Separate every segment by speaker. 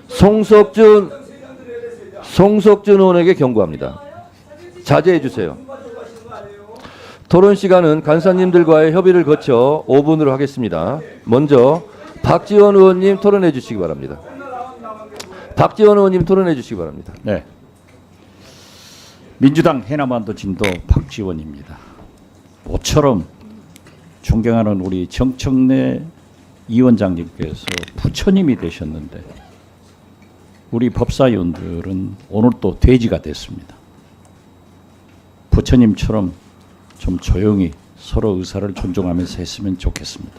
Speaker 1: 송석준 의원에게 경고합니다. 자제해 주세요. 토론 시간은 간사님들과의 협의를 거쳐 5분으로 하겠습니다. 먼저 박지원 의원님 토론해 주시기 바랍니다. 박지원 의원님 토론해 주시기 바랍니다.
Speaker 2: 네. 민주당 해남반도 진도 박지원입니다. 모처럼 존경하는 우리 정청래 이 원장님께서 부처님이 되셨는데 우리 법사위원들은 오늘 또 돼지가 됐습니다. 부처님처럼 좀 조용히 서로 의사를 존중하면서 했으면 좋겠습니다.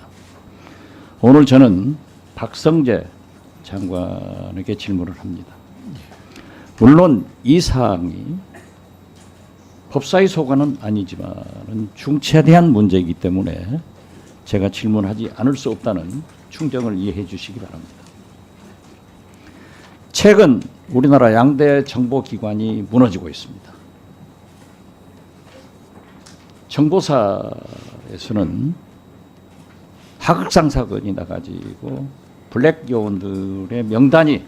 Speaker 2: 오늘 저는 박성재 장관에게 질문을 합니다. 물론 이 사항이 법사위 소관은 아니지만 중차대한 문제이기 때문에 제가 질문하지 않을 수 없다는 충정을 이해해 주시기 바랍니다. 최근 우리나라 양대 정보기관이 무너지고 있습니다. 정보사에서는 하극상 사건이 나가지고 블랙 요원들의 명단이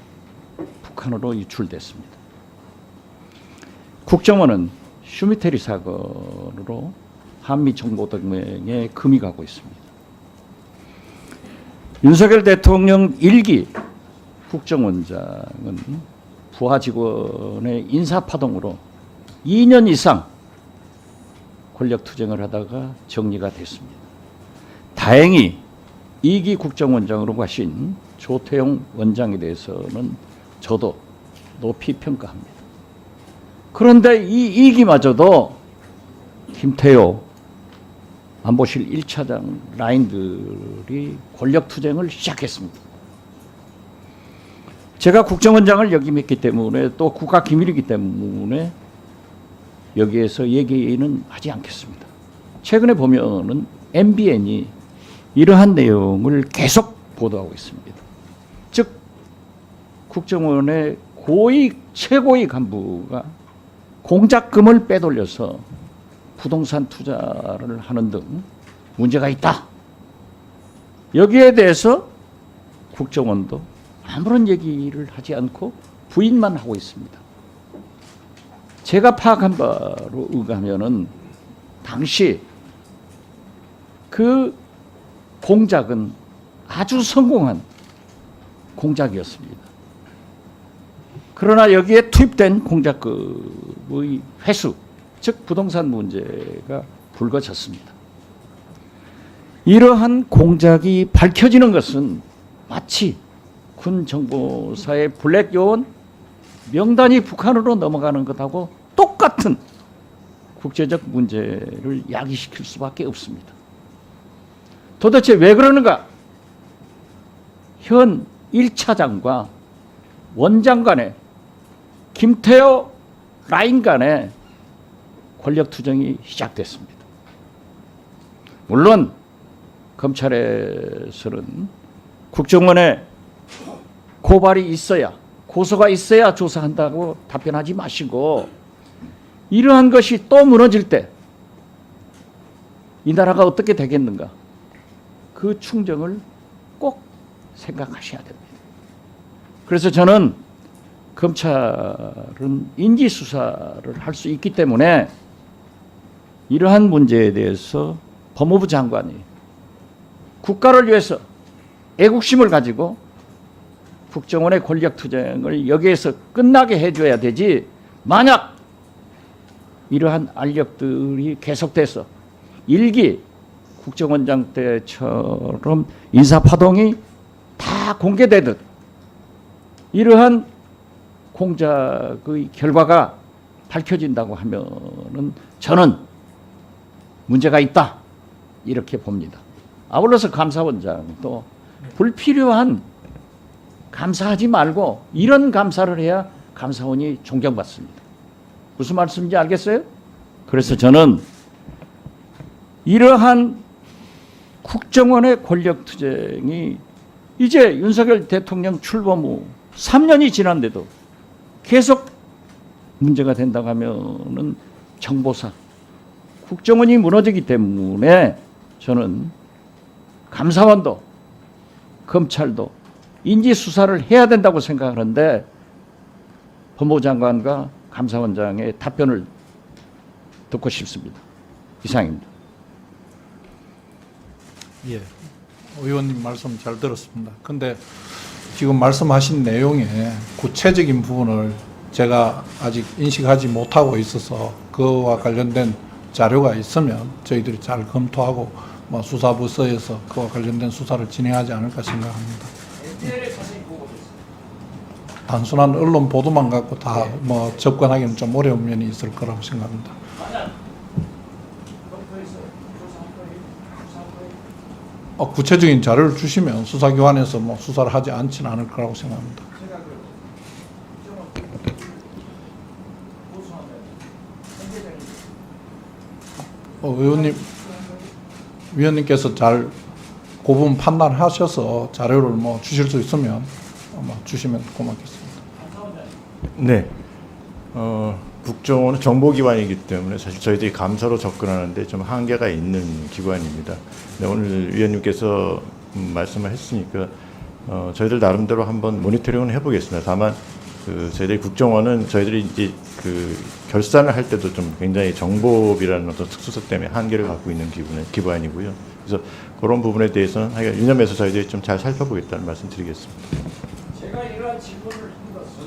Speaker 2: 북한으로 유출됐습니다. 국정원은 슈미테리 사건으로 한미정보동맹에 금이 가고 있습니다. 윤석열 대통령 1기 국정원장은 부하 직원의 인사파동으로 2년 이상 권력투쟁을 하다가 정리가 됐습니다. 다행히 2기 국정원장으로 가신 조태용 원장에 대해서는 저도 높이 평가합니다. 그런데 이 2기마저도 김태효 안보실 1차장 라인들이 권력투쟁을 시작했습니다. 제가 국정원장을 역임했기 때문에 또 국가기밀이기 때문에 여기에서 얘기는 하지 않겠습니다. 최근에 보면은 MBN이 이러한 내용을 계속 보도하고 있습니다. 즉 국정원의 고위 최고위 간부가 공작금을 빼돌려서 부동산 투자를 하는 등 문제가 있다. 여기에 대해서 국정원도 아무런 얘기를 하지 않고 부인만 하고 있습니다. 제가 파악한 바로 의하면은 당시 그 공작은 아주 성공한 공작이었습니다. 그러나 여기에 투입된 공작금의 회수, 즉 부동산 문제가 불거졌습니다. 이러한 공작이 밝혀지는 것은 마치 군 정보사의 블랙 요원 명단이 북한으로 넘어가는 것하고 똑같은 국제적 문제를 야기시킬 수밖에 없습니다. 도대체 왜 그러는가? 현 1차장과 원장 간의 김태효 라인 간의 권력투쟁이 시작됐습니다. 물론 검찰에서는 국정원에 고발이 있어야, 고소가 있어야 조사한다고 답변하지 마시고 이러한 것이 또 무너질 때 이 나라가 어떻게 되겠는가? 그 충정을 꼭 생각하셔야 됩니다. 그래서 저는 검찰은 인지수사를 할 수 있기 때문에 이러한 문제에 대해서 법무부 장관이 국가를 위해서 애국심을 가지고 국정원의 권력투쟁을 여기에서 끝나게 해줘야 되지, 만약 이러한 알력들이 계속돼서 1기 국정원장 때처럼 인사파동이 다 공개되듯 이러한 공작의 결과가 밝혀진다고 하면은 저는 문제가 있다 이렇게 봅니다. 아울러서 감사원장도 불필요한 감사하지 말고 이런 감사를 해야 감사원이 존경받습니다. 무슨 말씀인지 알겠어요? 그래서 저는 이러한 국정원의 권력투쟁이 이제 윤석열 대통령 출범 후 3년이 지났는데도 계속 문제가 된다고 하면은 정보사, 국정원이 무너지기 때문에 저는 감사원도 검찰도 인지 수사를 해야 된다고 생각하는데 법무부 장관과 감사원장의 답변을 듣고 싶습니다. 이상입니다.
Speaker 3: 예, 의원님 말씀 잘 들었습니다. 근데 지금 말씀하신 내용의 구체적인 부분을 제가 아직 인식하지 못하고 있어서 그와 관련된 자료가 있으면 저희들이 잘 검토하고 뭐 수사부서에서 그와 관련된 수사를 진행하지 않을까 생각합니다. 단순한 언론 보도만 갖고 다 뭐 접근하기는 좀 어려운 면이 있을 거라고 생각합니다. 구체적인 자료를 주시면 수사기관에서 뭐 수사를 하지 않지는 않을 거라고 생각합니다. 위원님께서 잘 그 부분 판단하셔서 자료를 뭐 주실 수 있으면 아마 주시면 고맙겠습니다.
Speaker 4: 네. 국정원은 정보기관이기 때문에 사실 저희들이 감사로 접근하는데 좀 한계가 있는 기관입니다. 네, 오늘 위원님께서 말씀을 했으니까 저희들 나름대로 한번 모니터링은 해보겠습니다. 다만 저희들이 국정원은 저희들이 이제 결산을 할 때도 좀 굉장히 정보비라는 어떤 특수성 때문에 한계를 갖고 있는 기관이고요. 그래서 그런 부분에 대해서는 유념해서 저희들이 좀 잘 살펴보겠다는 말씀 드리겠습니다.
Speaker 2: 제가 이러한 질문을 한 것은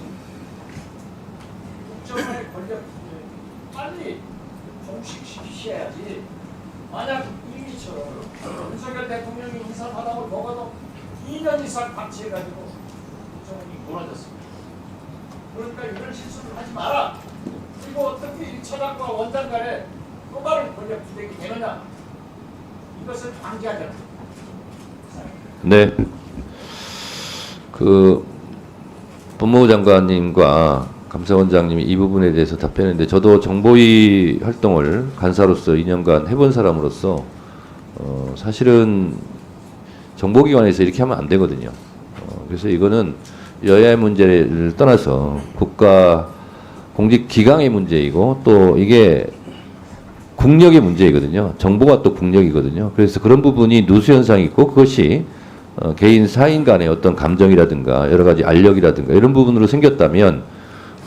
Speaker 2: 국정원의 권력 빨리 공식시키셔야지. 만약 이미처럼 윤석열 대통령이 인사받아고 먹어도 2년 이상 박치해가지고 국정원이 무너졌습니다. 그러니까 이런 실수를 하지 마라. 그리고 어떻게 1차장과 원장 간에 또 다른 권력 투쟁이 되느냐. 이것을 방지하자.
Speaker 1: 네. 법무부 장관님과 감사원장님이 이 부분에 대해서 답변했는데 저도 정보위 활동을 간사로서 2년간 해본 사람으로서 사실은 정보기관에서 이렇게 하면 안 되거든요. 그래서 이거는 여야의 문제를 떠나서 국가 공직기강의 문제이고 또 이게 국력의 문제이거든요. 정보가 또 국력이거든요. 그래서 그런 부분이 누수현상이 있고 그것이 개인 사인 간의 어떤 감정이라든가 여러 가지 알력이라든가 이런 부분으로 생겼다면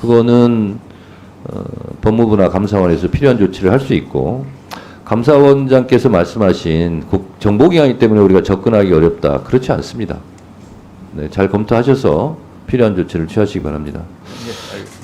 Speaker 1: 그거는 법무부나 감사원에서 필요한 조치를 할 수 있고 감사원장께서 말씀하신 정보기관이기 때문에 우리가 접근하기 어렵다. 그렇지 않습니다. 네, 잘 검토하셔서 필요한 조치를 취하시기 바랍니다.
Speaker 4: 네, 알겠습니다.